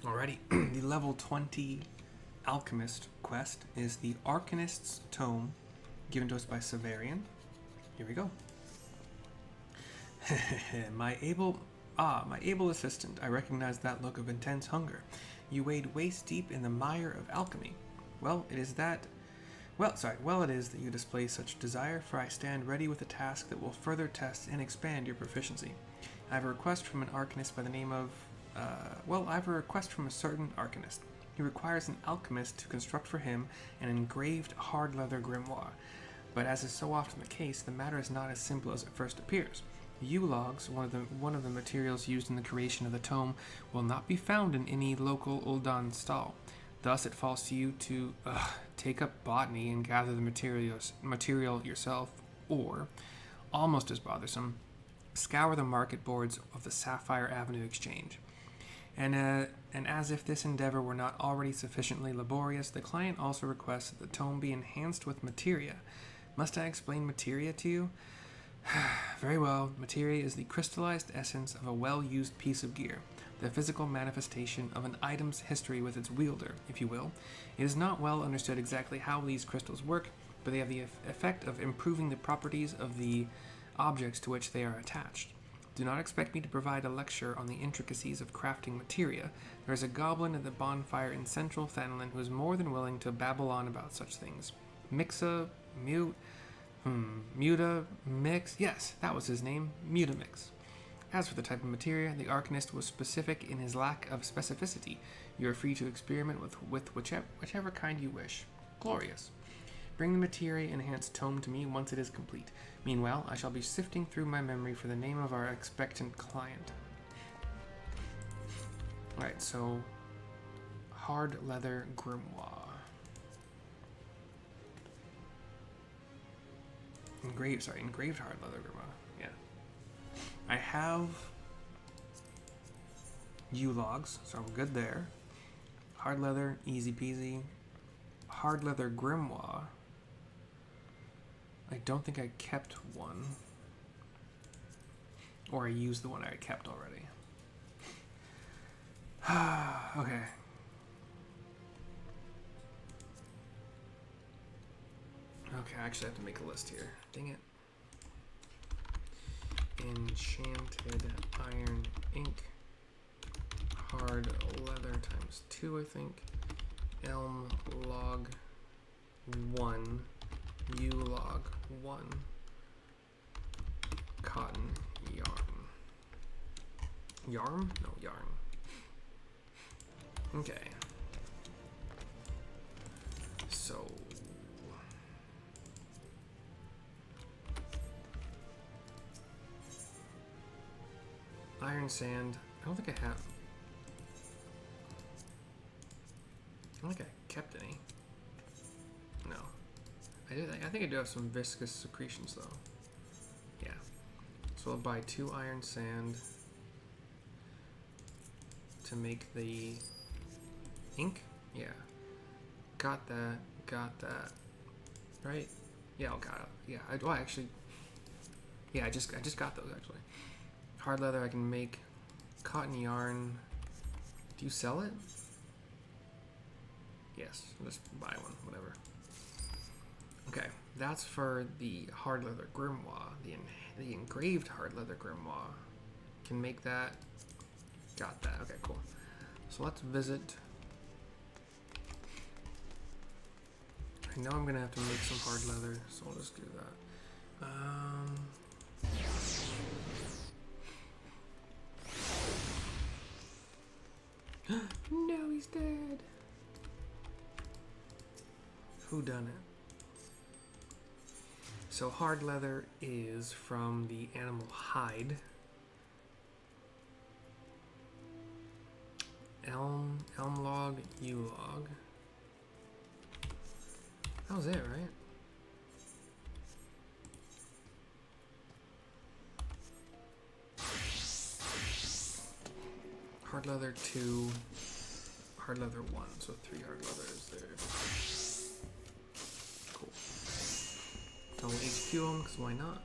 Alrighty, the level 20 Alchemist quest is the Arcanist's Tome, given to us by Severian. Here we go. my able assistant, I recognize that look of intense hunger. You wade waist deep in the mire of alchemy. Well, it is that you display such desire, for I stand ready with a task that will further test and expand your proficiency. I have a request from an Arcanist by the name of, I have a request from a certain Arcanist. He requires an alchemist to construct for him an engraved hard leather grimoire. But as is so often the case, the matter is not as simple as it first appears. U-logs, one of the materials used in the creation of the tome, will not be found in any local Uldan stall. Thus, it falls to you to take up botany and gather the material yourself, or, almost as bothersome, scour the market boards of the Sapphire Avenue Exchange. And as if this endeavor were not already sufficiently laborious, the client also requests that the tome be enhanced with materia. Must I explain materia to you? Very well. Materia is the crystallized essence of a well-used piece of gear, the physical manifestation of an item's history with its wielder, if you will. It is not well understood exactly how these crystals work, but they have the effect of improving the properties of the objects to which they are attached. Do not expect me to provide a lecture on the intricacies of crafting materia. There is a goblin at the bonfire in central Thanlin who is more than willing to babble on about such things. Muta Mix? Yes, that was his name, Muta Mix. As for the type of materia, the Arcanist was specific in his lack of specificity. You are free to experiment with whichever kind you wish. Glorious. Bring the materia-enhanced tome to me once it is complete. Meanwhile, I shall be sifting through my memory for the name of our expectant client. Alright, so Hard Leather Grimoire. Engraved Hard Leather Grimoire. Yeah. I have U-logs, so I'm good there. Hard leather, easy peasy. Hard Leather Grimoire. I don't think I kept one. Or I used the one I kept already. Okay. Okay, I actually have to make a list here. Dang it. Enchanted Iron Ink. Hard Leather times 2, I think. Elm Log 1. U Log 1. Cotton Yarn. Yarn? No, yarn. Okay. So iron sand. I don't think I have. I don't think I kept any. No. I think I do have some viscous secretions though. Yeah. So I'll buy 2 iron sand to make the ink. Yeah. Got that. Right? Yeah, got it. Yeah. I just got those actually. Hard leather I can make. Cotton yarn. Do you sell it? Yes, I'll just buy one, whatever. Okay, that's for the Hard Leather Grimoire. The Engraved Hard Leather Grimoire. Can make that. Got that. Okay, cool. So let's visit. I know I'm gonna have to make some hard leather, so I'll just do that. No, he's dead. Who done it? So hard leather is from the animal hide. Elm log, U log. That was it, right? Hard leather 2, hard leather 1, so 3 hard leathers there. Cool. Don't HQ them, because why not?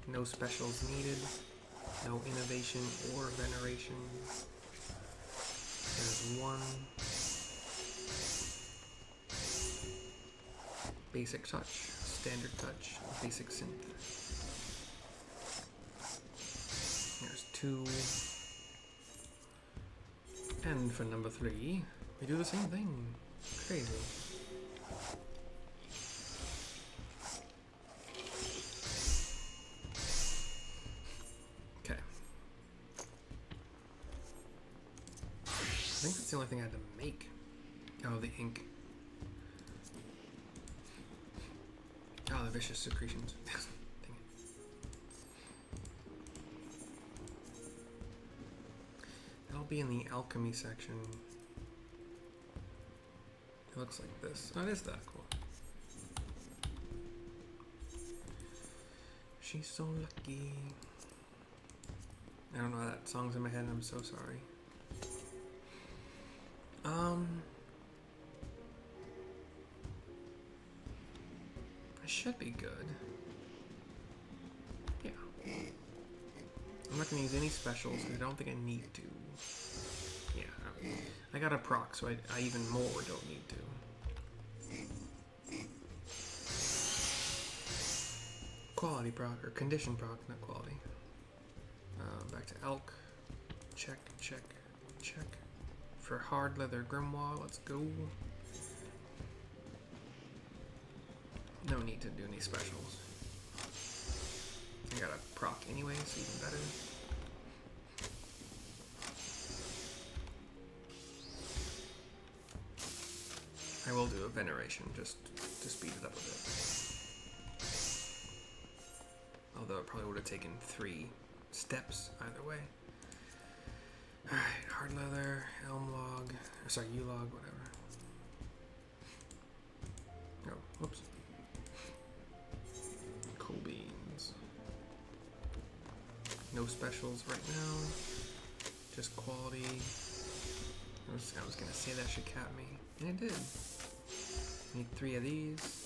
No specials needed. No innovation or veneration. There's one. Basic touch, standard touch, basic synth. There's 2. And for number 3, we do the same thing. Crazy. Okay. I think that's the only thing I had to make. Oh, the ink. Oh, the vicious secretions. Dang it. That'll be in the alchemy section. It looks like this. Oh, it is that cool. She's so lucky. I don't know, that song's in my head and I'm so sorry. I should be good. Yeah. I'm not gonna use any specials because I don't think I need to. Yeah, I got a proc, so I even more don't need to. Quality proc, or condition proc, not quality. Back to ALC. Check, check, check. For Hard Leather Grimoire, let's go. No need to do any specials. I got a proc anyway, so even better. I will do a veneration just to speed it up a bit. Although it probably would have taken 3 steps either way. Alright, hard leather, elm log, or sorry, U log, whatever. Oh, whoops. Cool beans. No specials right now. Just quality. I was gonna say that should cap me, and it did. Need 3 of these.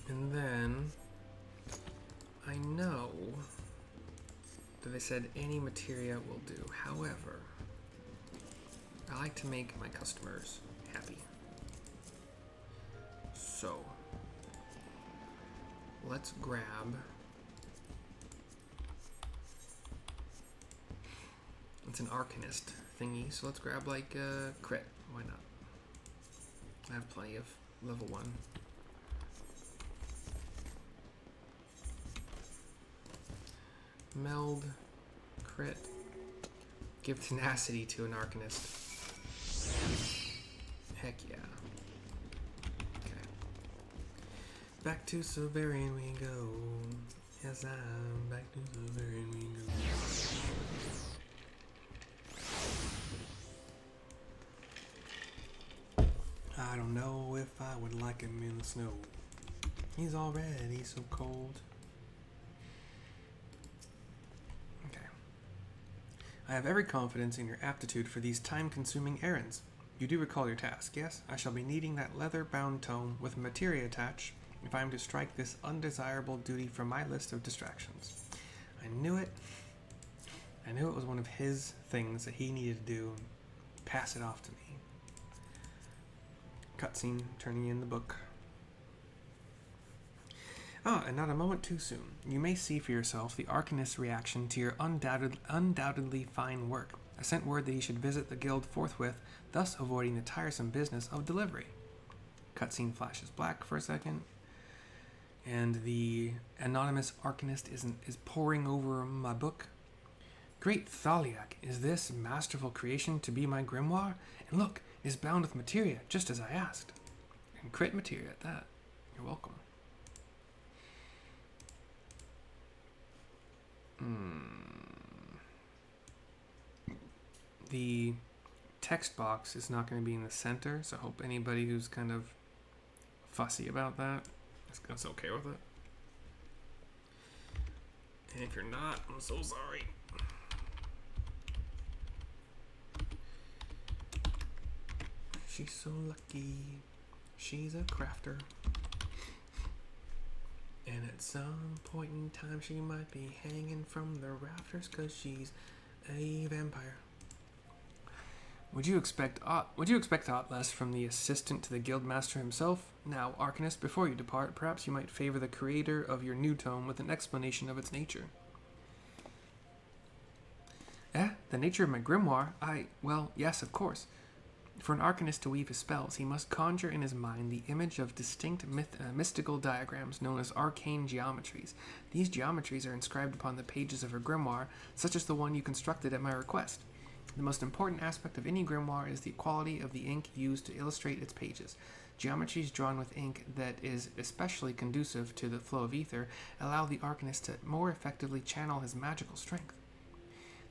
And then I know that they said any materia will do. However, I like to make my customers happy. So let's grab it's an Arcanist thingy, so let's grab like a crit. Why not? I have plenty of level 1. Meld, crit, give tenacity to an Arcanist. Heck yeah. Okay. Back to Severian we go. Yes, I'm back to Severian we go. I don't know if I would like him in the snow. He's already so cold. I have every confidence in your aptitude for these time-consuming errands. You do recall your task, yes? I shall be needing that leather-bound tome with materia attached if I am to strike this undesirable duty from my list of distractions. I knew it. I knew it was one of his things that he needed to do. Pass it off to me. Cutscene, turning in the book. Ah, and not a moment too soon. You may see for yourself the Arcanist's reaction to your undoubtedly fine work. I sent word that he should visit the guild forthwith, thus avoiding the tiresome business of delivery. Cutscene flashes black for a second, and the anonymous Arcanist is poring over my book. Great Thaliac, is this masterful creation to be my grimoire? And look, it is bound with materia, just as I asked. And crit materia at that. You're welcome. The text box is not going to be in the center, so I hope anybody who's kind of fussy about that is okay with it. And if you're not, I'm so sorry. She's so lucky. She's a crafter. And at some point in time, she might be hanging from the rafters because she's a vampire. Would you expect aught less from the assistant to the guildmaster himself? Now, Arcanist, before you depart, perhaps you might favor the creator of your new tome with an explanation of its nature. The nature of my grimoire? Well, yes, of course. For an Arcanist to weave his spells, he must conjure in his mind the image of distinct mystical diagrams known as arcane geometries. These geometries are inscribed upon the pages of a grimoire, such as the one you constructed at my request. The most important aspect of any grimoire is the quality of the ink used to illustrate its pages. Geometries drawn with ink that is especially conducive to the flow of ether allow the Arcanist to more effectively channel his magical strength.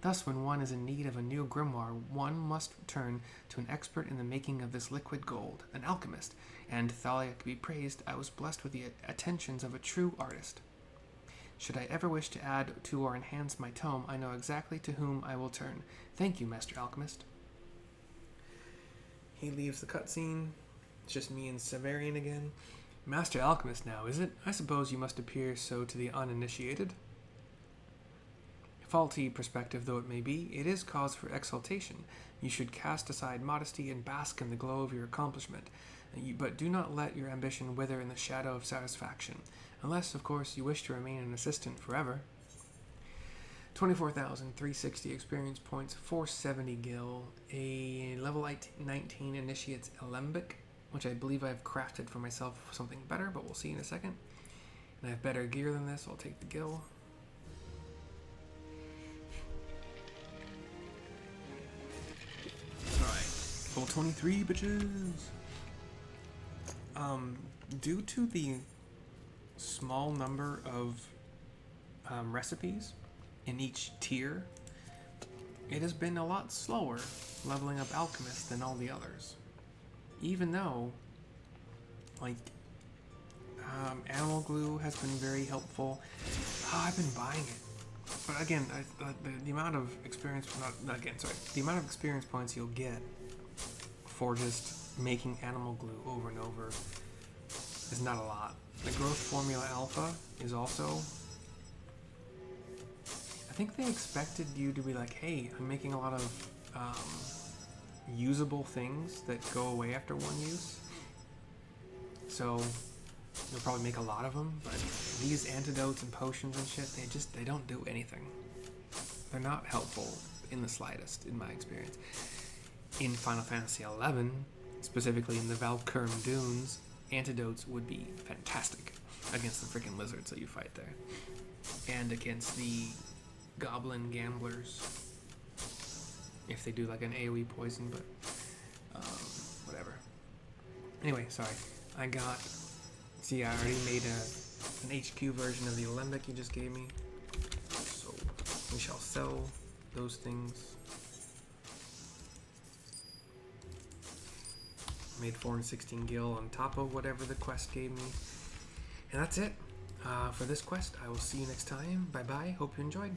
Thus, when one is in need of a new grimoire, one must turn to an expert in the making of this liquid gold, an alchemist, and, Thalia could be praised, I was blessed with the attentions of a true artist. Should I ever wish to add to or enhance my tome, I know exactly to whom I will turn. Thank you, Master Alchemist. He leaves the cutscene. It's just me and Severian again. Master Alchemist now, is it? I suppose you must appear so to the uninitiated. Faulty perspective though it may be, it is cause for exultation. You should cast aside modesty and bask in the glow of your accomplishment, but do not let your ambition wither in the shadow of satisfaction, unless, of course, you wish to remain an assistant forever. 24,360 experience points, 470 gil, a level 19 initiate's alembic, which I believe I've crafted for myself something better, but we'll see in a second. And I have better gear than this, so I'll take the gil. Level 23, bitches! Due to the small number of recipes in each tier, it has been a lot slower leveling up Alchemist than all the others. Even though, animal glue has been very helpful. I've been buying it. But again, the amount of experience, the amount of experience points you'll get for just making animal glue over and over is not a lot. The growth formula alpha is also, I think they expected you to be like, hey, I'm making a lot of usable things that go away after one use. So you'll probably make a lot of them, but these antidotes and potions and shit, they don't do anything. They're not helpful in the slightest, in my experience. In Final Fantasy XI, specifically in the Valkurm Dunes, antidotes would be fantastic against the freaking lizards that you fight there. And against the goblin gamblers. If they do like an AoE poison, but whatever. Anyway, sorry. I already made an HQ version of the Alembic you just gave me. So we shall sell those things. Made 416 gil on top of whatever the quest gave me. And that's it for this quest. I will see you next time. Bye bye. Hope you enjoyed.